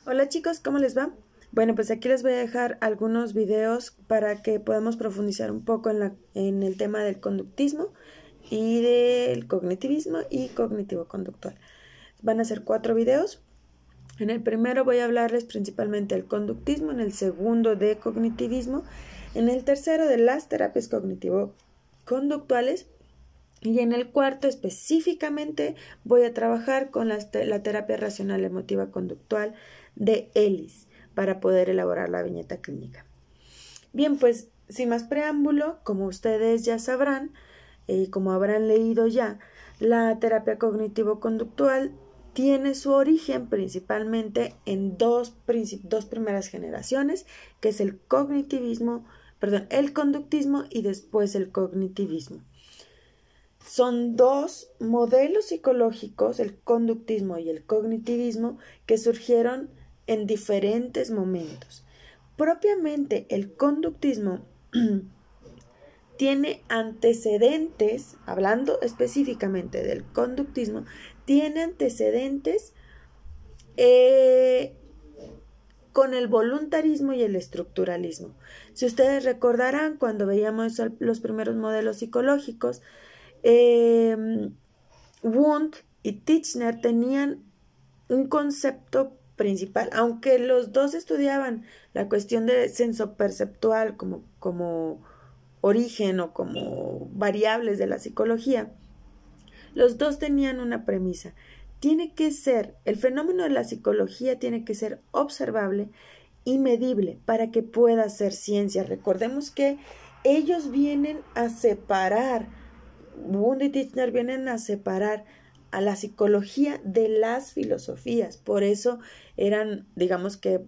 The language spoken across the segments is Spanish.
Hola chicos, ¿cómo les va? Bueno, pues aquí les voy a dejar algunos videos para que podamos profundizar un poco en el tema del conductismo y del cognitivismo y cognitivo-conductual. Van a ser 4 videos. En el primero voy a hablarles principalmente del conductismo, en el segundo de cognitivismo, en el tercero de las terapias cognitivo-conductuales y en el cuarto específicamente voy a trabajar con la terapia racional emotiva conductual de Ellis para poder elaborar la viñeta clínica. Bien, pues sin más preámbulo, como ustedes ya sabrán, como habrán leído ya, la terapia cognitivo-conductual tiene su origen principalmente en dos primeras generaciones, que es el conductismo y después el cognitivismo. Son dos modelos psicológicos, el conductismo y el cognitivismo, que surgieron en diferentes momentos. Propiamente el conductismo tiene antecedentes, hablando específicamente del conductismo, tiene antecedentes con el voluntarismo y el estructuralismo. Si ustedes recordarán, cuando veíamos los primeros modelos psicológicos, Wundt y Titchener tenían un concepto principal, aunque los dos estudiaban la cuestión de sensoperceptual como origen o como variables de la psicología. Los dos tenían una premisa. El fenómeno de la psicología tiene que ser observable y medible para que pueda ser ciencia. Recordemos que ellos vienen a separar, Wundt y Titchener vienen a separar a la psicología de las filosofías. Por eso eran, digamos que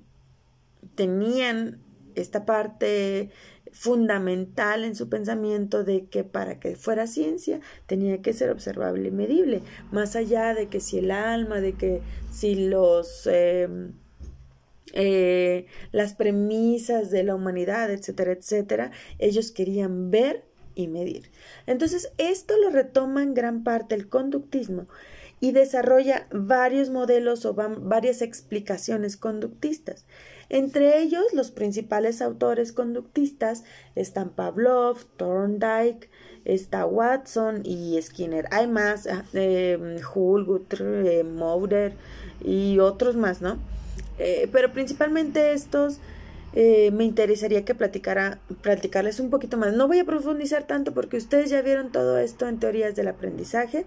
tenían esta parte fundamental en su pensamiento de que para que fuera ciencia tenía que ser observable y medible, más allá de que si el alma, de que si las premisas de la humanidad, etcétera, etcétera, ellos querían ver y medir. Entonces, esto lo retoma en gran parte el conductismo y desarrolla varios modelos o varias explicaciones conductistas. Entre ellos, los principales autores conductistas están Pavlov, Thorndike, está Watson y Skinner. Hay más, Hull, Guthrie, Maurer y otros más, ¿no? Pero principalmente estos me interesaría que platicarles un poquito más. No voy a profundizar tanto porque ustedes ya vieron todo esto en teorías del aprendizaje,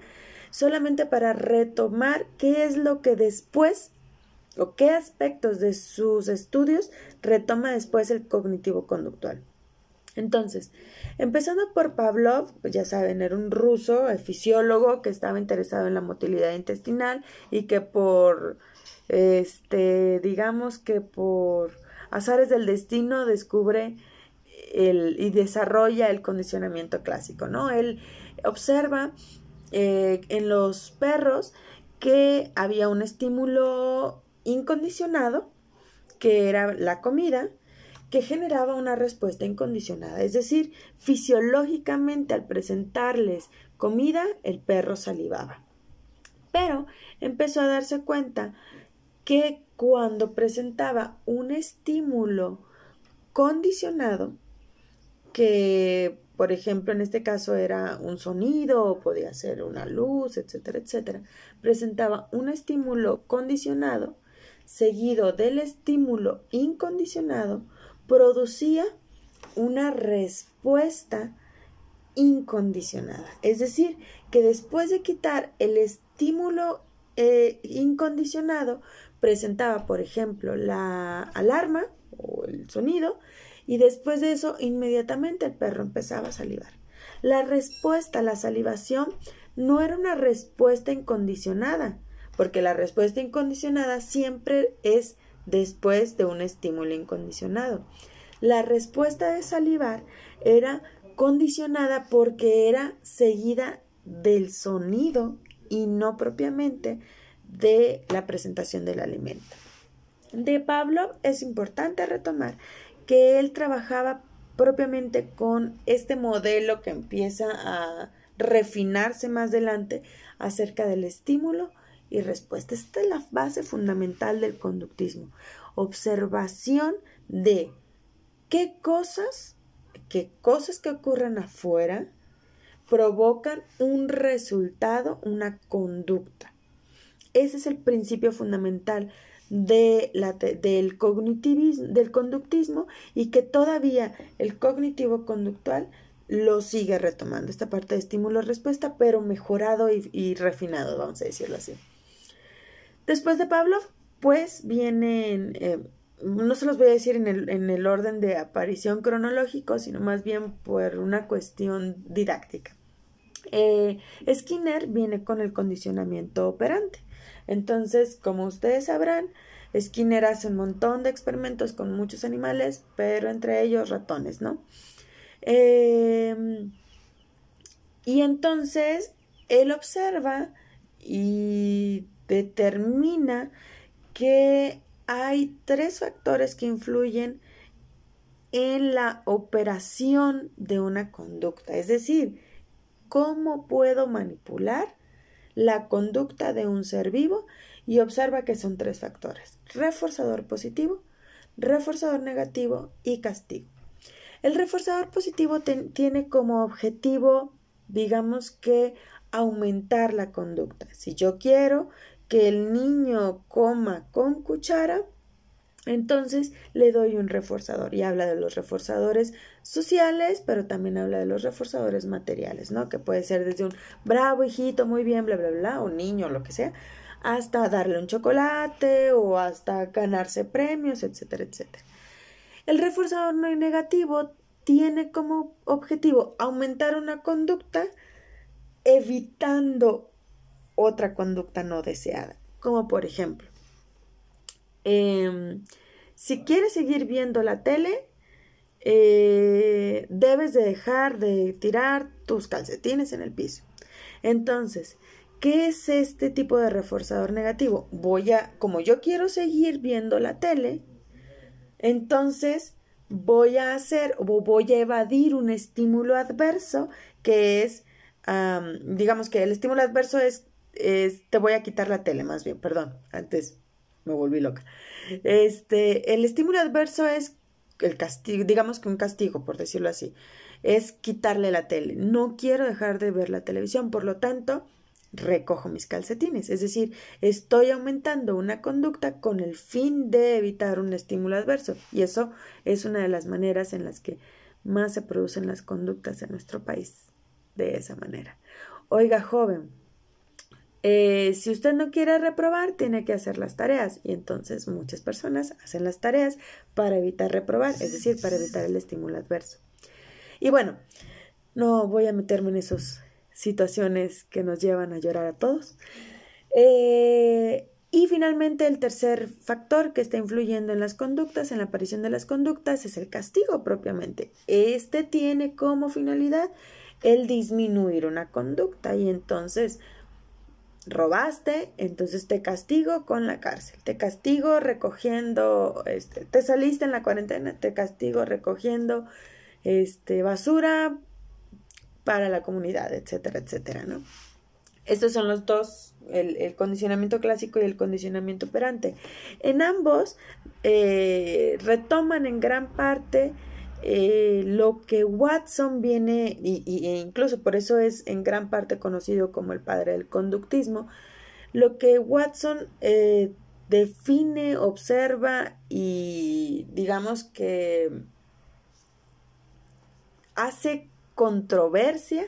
solamente para retomar qué es lo que después o qué aspectos de sus estudios retoma después el cognitivo-conductual. Entonces, empezando por Pavlov, pues ya saben, era un ruso, fisiólogo que estaba interesado en la motilidad intestinal y que digamos que por azares del destino descubre y desarrolla el condicionamiento clásico, ¿no? Él observa en los perros que había un estímulo incondicionado, que era la comida, que generaba una respuesta incondicionada. Es decir, fisiológicamente al presentarles comida, el perro salivaba. Pero empezó a darse cuenta que cuando presentaba un estímulo condicionado, que por ejemplo en este caso era un sonido o podía ser una luz, etcétera, etcétera, presentaba un estímulo condicionado seguido del estímulo incondicionado, producía una respuesta incondicionada. Es decir, que después de quitar el estímulo incondicionado, presentaba, por ejemplo, la alarma o el sonido, y después de eso inmediatamente el perro empezaba a salivar. La respuesta a la salivación no era una respuesta incondicionada, porque la respuesta incondicionada siempre es después de un estímulo incondicionado. La respuesta de salivar era condicionada porque era seguida del sonido y no propiamente de la presentación del alimento. De Pavlov es importante retomar que él trabajaba propiamente con este modelo que empieza a refinarse más adelante acerca del estímulo y respuesta. Esta es la base fundamental del conductismo. Observación de qué cosas que ocurren afuera provocan un resultado, una conducta. Ese es el principio fundamental del conductismo, y que todavía el cognitivo conductual lo sigue retomando, esta parte de estímulo-respuesta, pero mejorado y refinado, vamos a decirlo así. Después de Pavlov, pues vienen, no se los voy a decir en el orden de aparición cronológico, sino más bien por una cuestión didáctica. Skinner viene con el condicionamiento operante. Entonces, como ustedes sabrán, Skinner hace un montón de experimentos con muchos animales, pero entre ellos ratones, ¿no? Y entonces él observa y determina que hay 3 factores que influyen en la operación de una conducta, es decir, cómo puedo manipular la conducta de un ser vivo, y observa que son 3 factores: reforzador positivo, reforzador negativo y castigo. El reforzador positivo tiene como objetivo, digamos que, aumentar la conducta. Si yo quiero que el niño coma con cuchara, entonces le doy un reforzador, y habla de los reforzadores sociales, pero también habla de los reforzadores materiales, ¿no? Que puede ser desde un bravo hijito, muy bien, bla, bla, bla, o niño, lo que sea, hasta darle un chocolate o hasta ganarse premios, etcétera, etcétera. El reforzador negativo tiene como objetivo aumentar una conducta evitando otra conducta no deseada, como por ejemplo, si quieres seguir viendo la tele, debes de dejar de tirar tus calcetines en el piso. Entonces, ¿qué es este tipo de reforzador negativo? Como yo quiero seguir viendo la tele, entonces voy a evadir un estímulo adverso, que es, digamos que el estímulo adverso es te voy a quitar la tele, más bien, perdón, antes me volví loca. El estímulo adverso es el castigo, digamos que un castigo, por decirlo así, es quitarle la tele. No quiero dejar de ver la televisión, por lo tanto, recojo mis calcetines. Es decir, estoy aumentando una conducta con el fin de evitar un estímulo adverso, y eso es una de las maneras en las que más se producen las conductas en nuestro país, de esa manera. Oiga, joven, si usted no quiere reprobar, tiene que hacer las tareas, y entonces muchas personas hacen las tareas para evitar reprobar, es decir, para evitar el estímulo adverso. Y bueno, no voy a meterme en esas situaciones que nos llevan a llorar a todos. Y finalmente, el tercer factor que está influyendo en las conductas, en la aparición de las conductas, es el castigo propiamente. Este tiene como finalidad el disminuir una conducta, y entonces robaste, entonces te castigo con la cárcel, te castigo recogiendo, te saliste en la cuarentena, te castigo recogiendo basura para la comunidad, etcétera, etcétera, ¿no? Estos son los dos, el condicionamiento clásico y el condicionamiento operante. En ambos retoman en gran parte lo que Watson viene, e incluso por eso es en gran parte conocido como el padre del conductismo, lo que Watson define, observa y digamos que hace controversia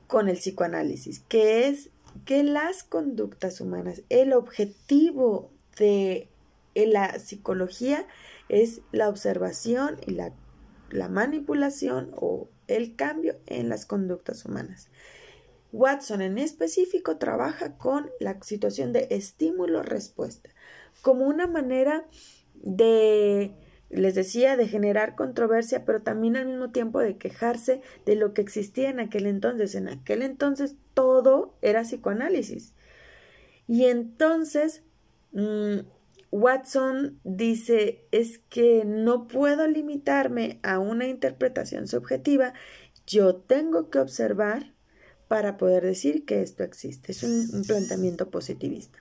con el psicoanálisis, que es que las conductas humanas, el objetivo de la psicología es la observación y la manipulación o el cambio en las conductas humanas. Watson en específico trabaja con la situación de estímulo-respuesta como una manera de, les decía, de generar controversia, pero también al mismo tiempo de quejarse de lo que existía en aquel entonces. En aquel entonces todo era psicoanálisis. Y entonces Watson dice, es que no puedo limitarme a una interpretación subjetiva, yo tengo que observar para poder decir que esto existe. Es un planteamiento positivista.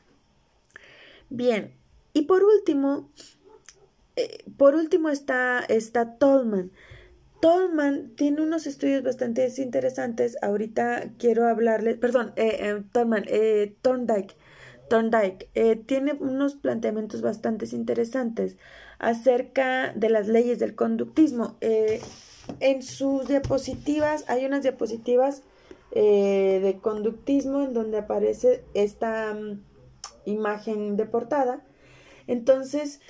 Bien, y por último está Tolman. Tolman tiene unos estudios bastante interesantes. Ahorita quiero hablarles, perdón, Thorndike. Thorndike tiene unos planteamientos bastante interesantes acerca de las leyes del conductismo. En sus diapositivas, hay unas diapositivas de conductismo en donde aparece esta imagen de portada. Entonces,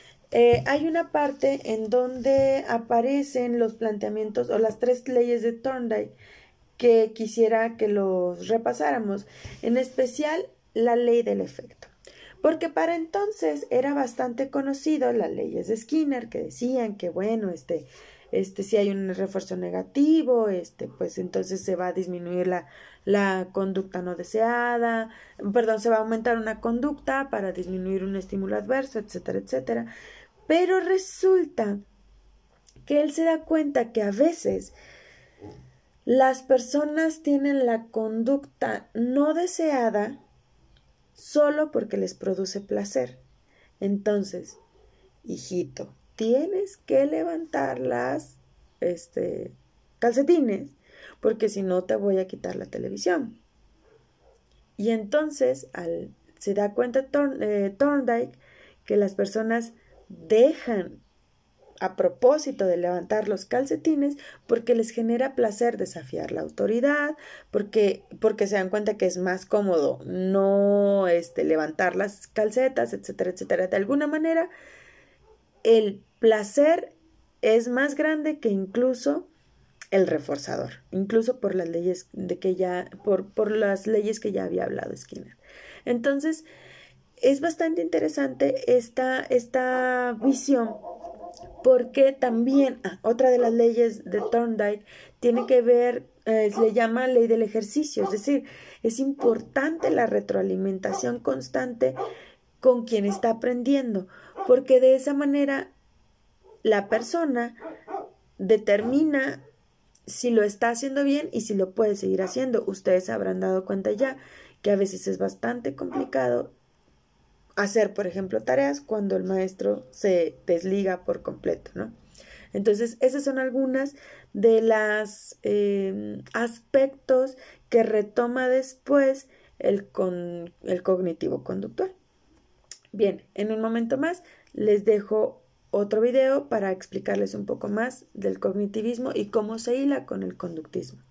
hay una parte en donde aparecen los planteamientos o las 3 leyes de Thorndike que quisiera que los repasáramos, en especial la ley del efecto, porque para entonces era bastante conocido las leyes de Skinner, que decían que bueno, si hay un refuerzo negativo, pues entonces se va a disminuir la conducta no deseada, se va a aumentar una conducta para disminuir un estímulo adverso, etcétera, etcétera. Pero resulta que él se da cuenta que a veces las personas tienen la conducta no deseada solo porque les produce placer. Entonces, hijito, tienes que levantar las calcetines, porque si no te voy a quitar la televisión. Y entonces se da cuenta Thorndike que las personas dejan a propósito de levantar los calcetines porque les genera placer desafiar la autoridad, porque se dan cuenta que es más cómodo no levantar las calcetas, etcétera, etcétera. De alguna manera, el placer es más grande que incluso el reforzador, incluso por las leyes por las leyes que ya había hablado Skinner. Entonces, es bastante interesante esta visión, porque también otra de las leyes de Thorndike tiene que ver, le llama ley del ejercicio, es decir, es importante la retroalimentación constante con quien está aprendiendo, porque de esa manera la persona determina si lo está haciendo bien y si lo puede seguir haciendo. Ustedes se habrán dado cuenta ya que a veces es bastante complicado hacer, por ejemplo, tareas cuando el maestro se desliga por completo, ¿no? Entonces, esas son algunas de las aspectos que retoma después el cognitivo conductual. Bien, en un momento más les dejo otro video para explicarles un poco más del cognitivismo y cómo se hila con el conductismo.